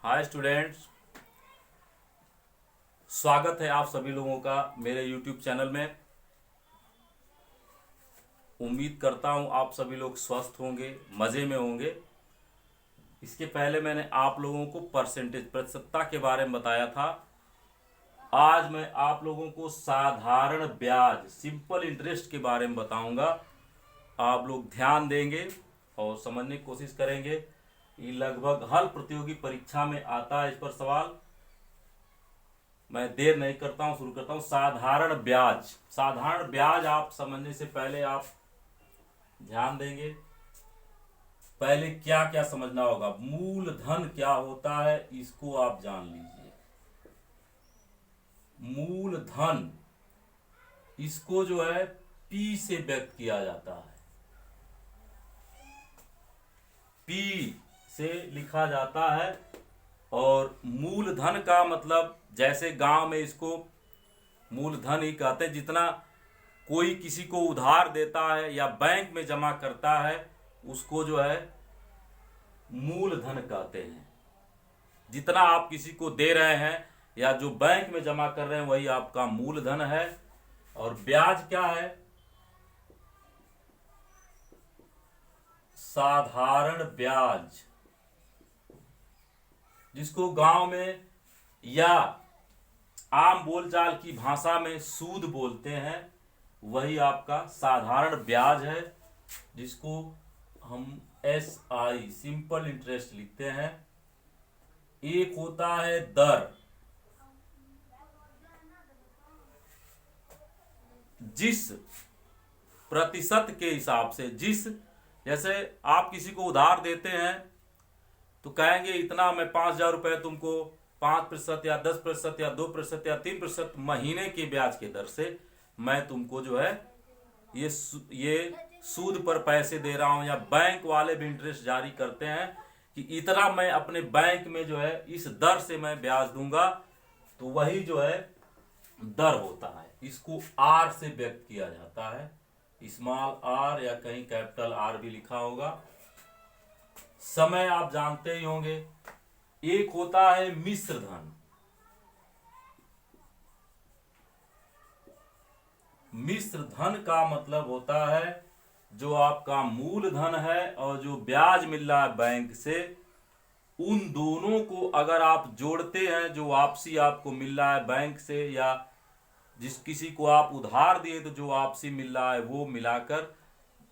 Hi students, स्वागत है आप सभी लोगों का मेरे यूट्यूब चैनल में। उम्मीद करता हूं आप सभी लोग स्वस्थ होंगे, मज़े में होंगे। इसके पहले मैंने आप लोगों को परसेंटेज प्रतिशतता के बारे में बताया था। आज मैं आप लोगों को साधारण ब्याज सिंपल इंटरेस्ट के बारे में बताऊंगा। आप लोग ध्यान देंगे और समझने की कोशिश करेंगे। ये लगभग हर प्रतियोगी परीक्षा में आता है इस पर सवाल। मैं देर नहीं करता हूं, शुरू करता हूं। साधारण ब्याज आप समझने से पहले आप ध्यान देंगे। पहले क्या क्या समझना होगा, मूलधन क्या होता है इसको आप जान लीजिए। मूलधन, इसको जो है पी से व्यक्त किया जाता है। पी से लिखा जाता है। और मूलधन का मतलब, जैसे गांव में इसको मूलधन ही कहते हैं। जितना कोई किसी को उधार देता है या बैंक में जमा करता है उसको जो है मूलधन कहते हैं। जितना आप किसी को दे रहे हैं या जो बैंक में जमा कर रहे हैं वही आपका मूलधन है। और ब्याज क्या है? साधारण ब्याज, जिसको गांव में या आम बोलचाल की भाषा में सूद बोलते हैं, वही आपका साधारण ब्याज है, जिसको हम SI सिंपल इंटरेस्ट लिखते हैं। एक होता है दर, जिस प्रतिशत के हिसाब से, जैसे आप किसी को उधार देते हैं तो कहेंगे इतना, मैं 5,000 रुपए तुमको 5% या 10% या 2% या 3% महीने के ब्याज के दर से मैं तुमको जो है ये सूद पर पैसे दे रहा हूं। या बैंक वाले भी इंटरेस्ट जारी करते हैं कि इतना मैं अपने बैंक में जो है इस दर से मैं ब्याज दूंगा, तो वही जो है दर होता है। इसको R से व्यक्त किया जाता है, स्मॉल r या कहीं कैपिटल R भी लिखा होगा। समय आप जानते ही होंगे। एक होता है मिश्र धन। मिश्र धन का मतलब होता है जो आपका मूलधन है और जो ब्याज मिल रहा है बैंक से, उन दोनों को अगर आप जोड़ते हैं, जो वापसी आपको मिल रहा है बैंक से या जिस किसी को आप उधार दिए तो जो वापसी मिल रहा है वो मिलाकर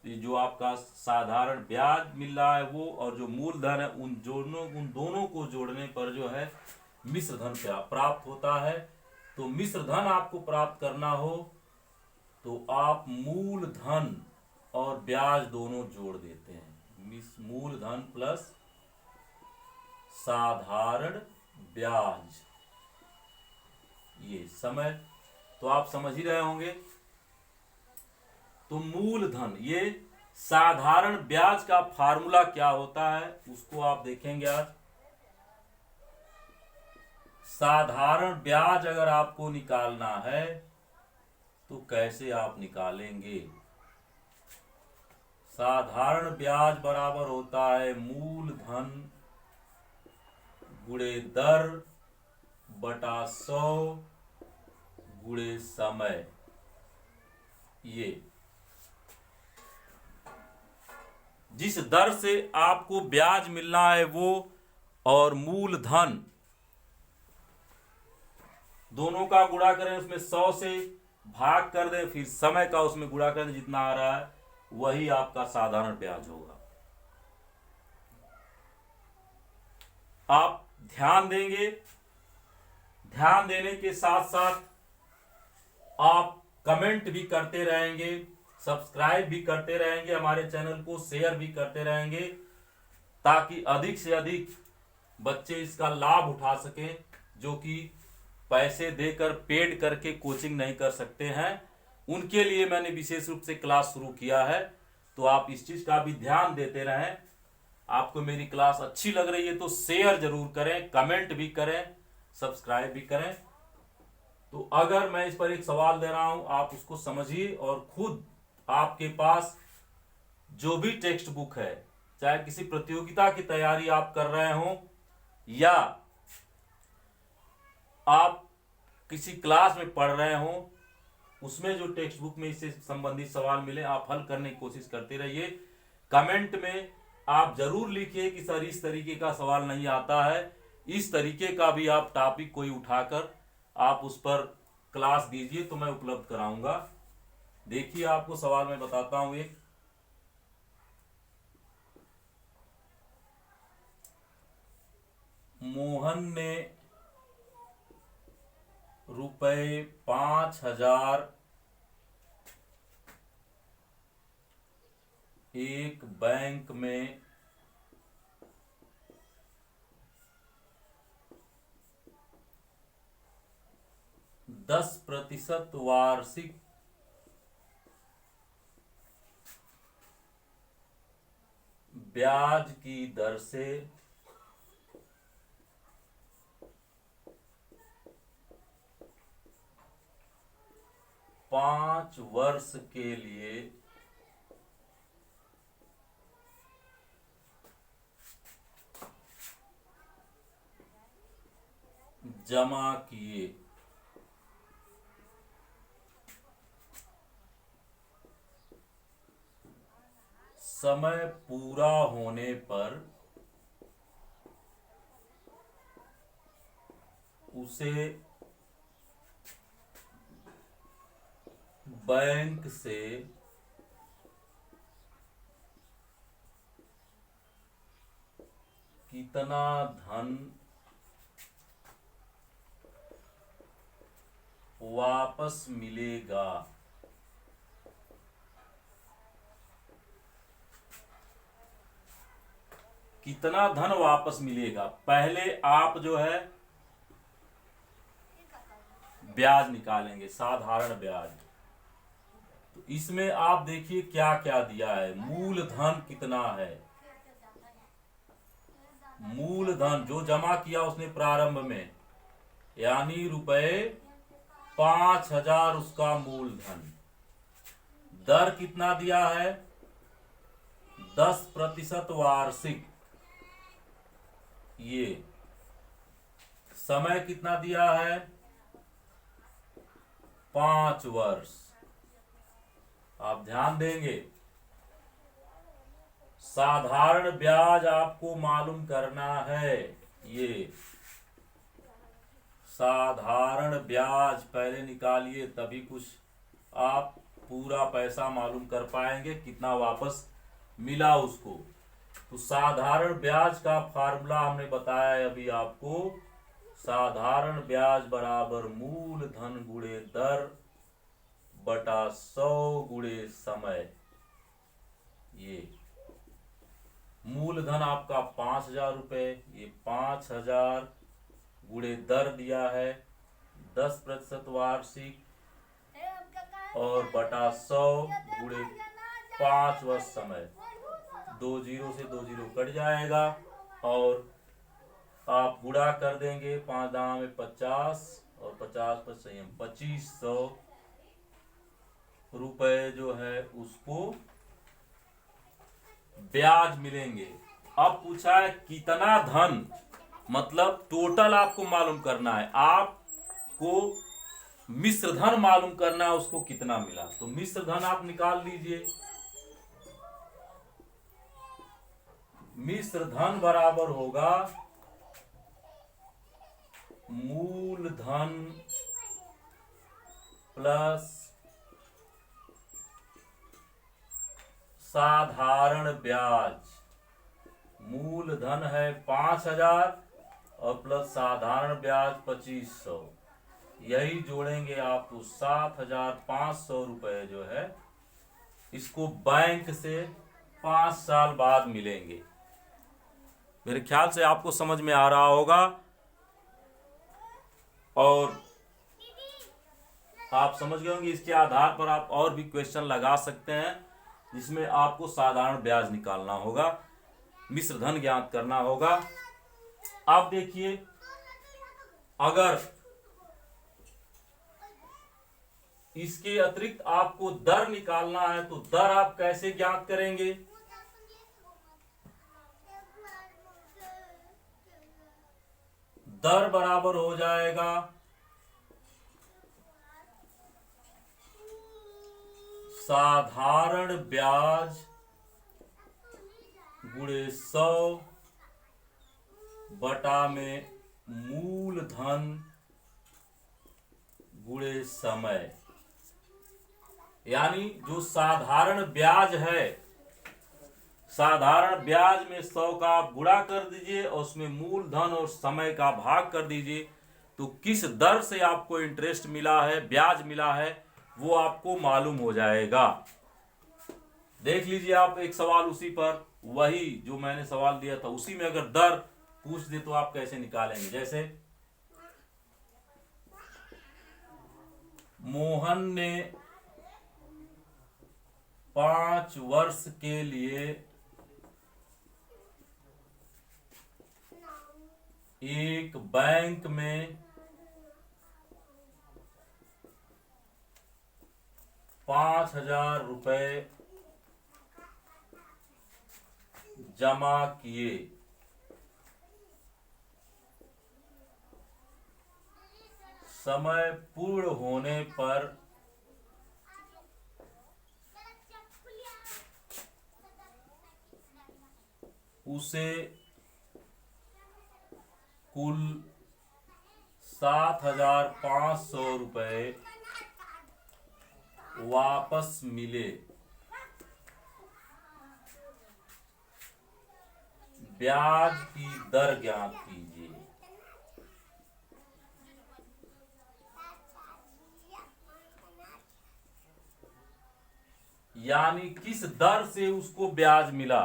जो आपका साधारण ब्याज मिल रहा है वो, और जो मूलधन है, उन दोनों को जोड़ने पर जो है मिश्र धन प्राप्त होता है। तो मिश्र धन आपको प्राप्त करना हो तो आप मूलधन और ब्याज दोनों जोड़ देते हैं। मूलधन प्लस साधारण ब्याज, ये समय तो आप समझ ही रहे होंगे। तो मूलधन, ये साधारण ब्याज का फार्मूला क्या होता है उसको आप देखेंगे आज। साधारण ब्याज अगर आपको निकालना है तो कैसे आप निकालेंगे? साधारण ब्याज बराबर होता है मूलधन गुणे दर बटा 100 गुणे समय। ये जिस दर से आपको ब्याज मिलना है वो और मूलधन दोनों का गुणा करें, उसमें 100 से भाग कर दें, फिर समय का उसमें गुणा कर दें, जितना आ रहा है वही आपका साधारण ब्याज होगा। आप ध्यान देंगे। ध्यान देने के साथ साथ आप कमेंट भी करते रहेंगे, सब्सक्राइब भी करते रहेंगे, हमारे चैनल को शेयर भी करते रहेंगे, ताकि अधिक से अधिक बच्चे इसका लाभ उठा सकें, जो कि पैसे देकर पेड करके कोचिंग नहीं कर सकते हैं। उनके लिए मैंने विशेष रूप से क्लास शुरू किया है, तो आप इस चीज का भी ध्यान देते रहें। आपको मेरी क्लास अच्छी लग रही है तो शेयर जरूर करें, कमेंट भी करें, सब्सक्राइब भी करें। तो अगर मैं इस पर एक सवाल दे रहा हूं, आप उसको समझिए और खुद आपके पास जो भी टेक्स्ट बुक है, चाहे किसी प्रतियोगिता की तैयारी आप कर रहे हो या आप किसी क्लास में पढ़ रहे हो, उसमें जो टेक्स्ट बुक में इससे संबंधित सवाल मिले आप हल करने की कोशिश करते रहिए। कमेंट में आप जरूर लिखिए कि सर इस तरीके का सवाल नहीं आता है, इस तरीके का भी आप टॉपिक कोई उठाकर आप उस पर क्लास दीजिए तो मैं उपलब्ध कराऊंगा। देखिए आपको सवाल मैं बताता हूं एक। मोहन ने रुपए 5,000 एक बैंक में 10% वार्षिक ब्याज की दर से 5 वर्ष के लिए जमा किए। समय पूरा होने पर उसे बैंक से कितना धन वापस मिलेगा। कितना धन वापस मिलेगा, पहले आप जो है ब्याज निकालेंगे, साधारण ब्याज। तो इसमें आप देखिए क्या क्या दिया है। मूलधन कितना है, मूलधन जो जमा किया उसने प्रारंभ में, यानी रुपए 5,000 उसका मूलधन। दर कितना दिया है, 10% वार्षिक। ये समय कितना दिया है, 5 वर्ष। आप ध्यान देंगे, साधारण ब्याज आपको मालूम करना है। ये साधारण ब्याज पहले निकालिए, तभी कुछ आप पूरा पैसा मालूम कर पाएंगे कितना वापस मिला उसको। तो साधारण ब्याज का फार्मूला हमने बताया है अभी आपको। साधारण ब्याज बराबर मूलधन गुणे दर बटा 100 गुणे समय। ये मूलधन आपका 5,000 रुपए, ये 5,000 गुणे दर दिया है 10% वार्षिक और बटा 100 गुणे 5 वर्ष समय। 2 जीरो से 2 जीरो कट जाएगा और आप गुणा कर देंगे। 5 दाम में 50 और 50 पर संयम 2500 रुपए जो है उसको ब्याज मिलेंगे। अब पूछा है कितना धन, मतलब टोटल आपको मालूम करना है। आपको मिश्र धन मालूम करना है उसको कितना मिला। तो मिश्र धन आप निकाल लीजिए। मिश्र धन बराबर होगा मूलधन प्लस साधारण ब्याज। मूलधन है 5,000 और प्लस साधारण ब्याज 2500, यही जोड़ेंगे आप तो 7,500 रुपए जो है इसको बैंक से 5 साल बाद मिलेंगे। मेरे ख्याल से आपको समझ में आ रहा होगा और आप समझ गए होंगे। इसके आधार पर आप और भी क्वेश्चन लगा सकते हैं जिसमें आपको साधारण ब्याज निकालना होगा, मिश्र धन ज्ञात करना होगा। आप देखिए, अगर इसके अतिरिक्त आपको दर निकालना है तो दर आप कैसे ज्ञात करेंगे। दर बराबर हो जाएगा साधारण ब्याज गुणे 100 बटा में मूलधन गुणे समय। यानी जो साधारण ब्याज है, साधारण ब्याज में 100 का आप गुणा कर दीजिए और उसमें मूलधन और समय का भाग कर दीजिए, तो किस दर से आपको इंटरेस्ट मिला है, ब्याज मिला है, वो आपको मालूम हो जाएगा। देख लीजिए आप एक सवाल उसी पर, वही जो मैंने सवाल दिया था उसी में अगर दर पूछ दे तो आप कैसे निकालेंगे। जैसे मोहन ने 5 वर्ष के लिए एक बैंक में 5,000 रुपए जमा किए। समय पूर्ण होने पर उसे कुल 7,500 रुपए वापस मिले। ब्याज की दर ज्ञात कीजिए। यानी किस दर से उसको ब्याज मिला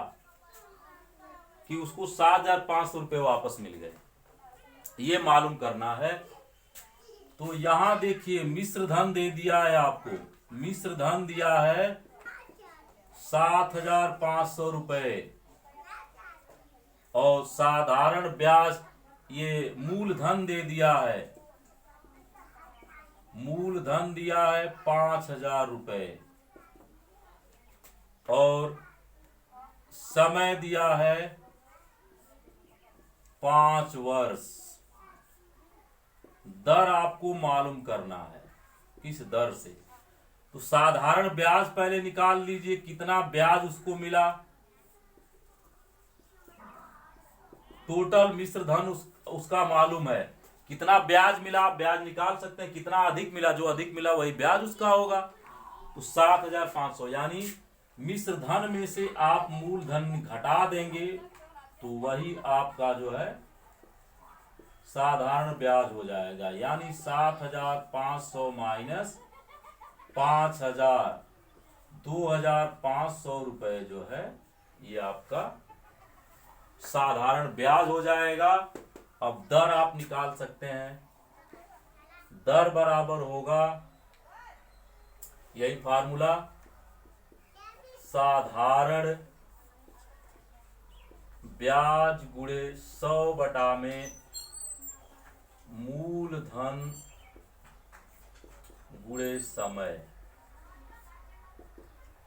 कि उसको 7,500 रुपए वापस मिल गए, ये मालूम करना है। तो यहां देखिए मिश्र धन दे दिया है आपको, मिश्र धन दिया है 7,500 रुपए और साधारण ब्याज ये मूलधन दे दिया है, मूलधन दिया है 5,000 रुपए और समय दिया है 5 वर्ष। दर आपको मालूम करना है किस दर से। तो साधारण ब्याज पहले निकाल लीजिए, कितना ब्याज उसको मिला, टोटल मिश्र धन उसका मालूम है, कितना ब्याज मिला आप ब्याज निकाल सकते हैं, कितना अधिक मिला, जो अधिक मिला वही ब्याज उसका होगा। तो 7,500 यानी मिश्र धन में से आप मूलधन घटा देंगे तो वही आपका जो है साधारण ब्याज हो जाएगा। यानी 7,500 माइनस 5,000, 2,500 रुपए जो है ये आपका साधारण ब्याज हो जाएगा। अब दर आप निकाल सकते हैं, दर बराबर होगा यही फार्मूला, साधारण ब्याज गुणे 100 बटा में मूलधन गुणे समय।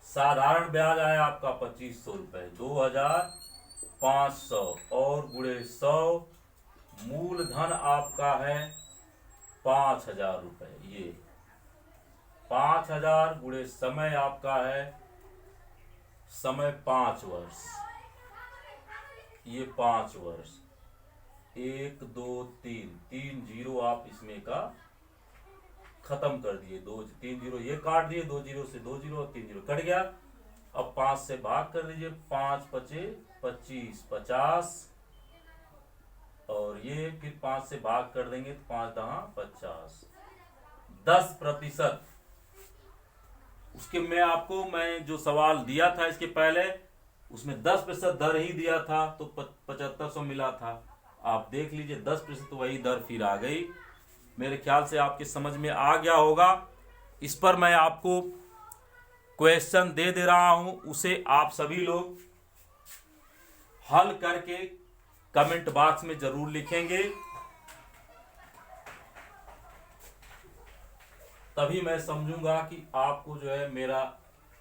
साधारण ब्याज आया आपका 2,500 रुपए, 2,500 और गुणे 100, मूलधन आपका है 5,000 रुपए। ये 5,000 गुणे समय आपका है समय 5 वर्ष, ये 5 वर्ष, 1 2 3 जीरो आप इसमें का खत्म कर दिए, 3 जीरो ये काट दिए, 2 जीरो से 2 जीरो, 3 जीरो कट गया। अब 5 से भाग कर दीजिए, 5 पचे 25, 50 और ये फिर 5 से भाग कर देंगे तो 5 दहा 50, 10%। उसके मैं जो सवाल दिया था इसके पहले उसमें 10% दर ही दिया था तो 7,500 मिला था। आप देख लीजिए 10% तो वही दर फिर आ गई। मेरे ख्याल से आपके समझ में आ गया होगा। इस पर मैं आपको क्वेश्चन दे रहा हूं, उसे आप सभी लोग हल करके कमेंट बॉक्स में जरूर लिखेंगे, तभी मैं समझूंगा कि आपको जो है मेरा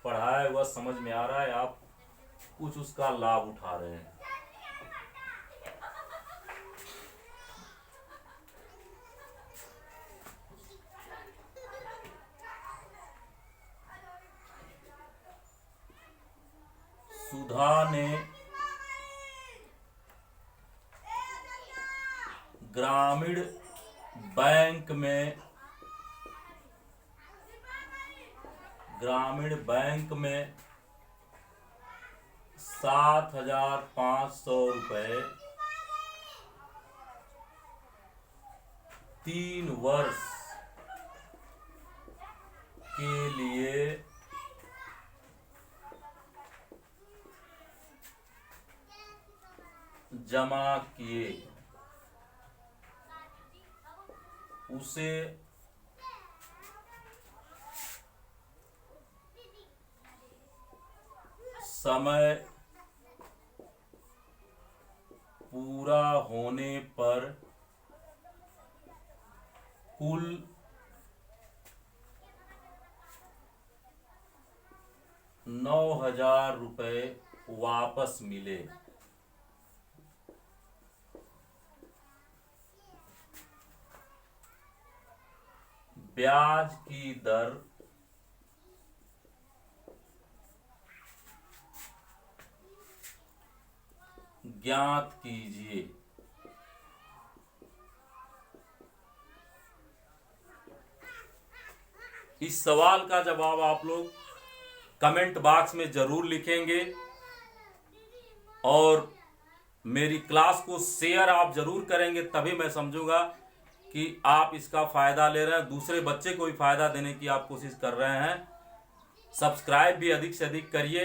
पढ़ाया हुआ समझ में आ रहा है, आप कुछ उसका लाभ उठा रहे हैं। सुधा ने ग्रामीण बैंक में 7,500 रुपये 3 वर्ष के लिए जमा किए, उसे समय पूरा होने पर कुल 9,000 रुपये वापस मिले। ब्याज की दर ज्ञात कीजिए। इस सवाल का जवाब आप लोग कमेंट बॉक्स में जरूर लिखेंगे और मेरी क्लास को शेयर आप जरूर करेंगे, तभी मैं समझूंगा कि आप इसका फायदा ले रहे हैं, दूसरे बच्चे को भी फायदा देने की आप कोशिश कर रहे हैं। सब्सक्राइब भी अधिक से अधिक करिए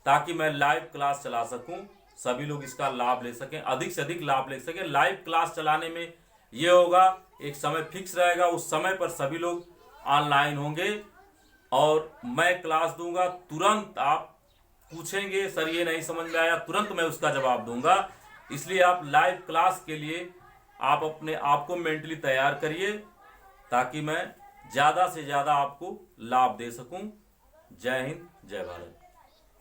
ताकि मैं लाइव क्लास चला सकूं, सभी लोग इसका लाभ ले सकें, अधिक से अधिक लाभ ले सकें। लाइव क्लास चलाने में ये होगा, एक समय फिक्स रहेगा, उस समय पर सभी लोग ऑनलाइन होंगे और मैं क्लास दूंगा। तुरंत आप पूछेंगे सर ये नहीं समझ में आया, तुरंत मैं उसका जवाब दूंगा। इसलिए आप लाइव क्लास के लिए आप अपने आप को मेंटली तैयार करिए ताकि मैं ज़्यादा से ज़्यादा आपको लाभ दे सकूं। जय हिंद, जय भारत।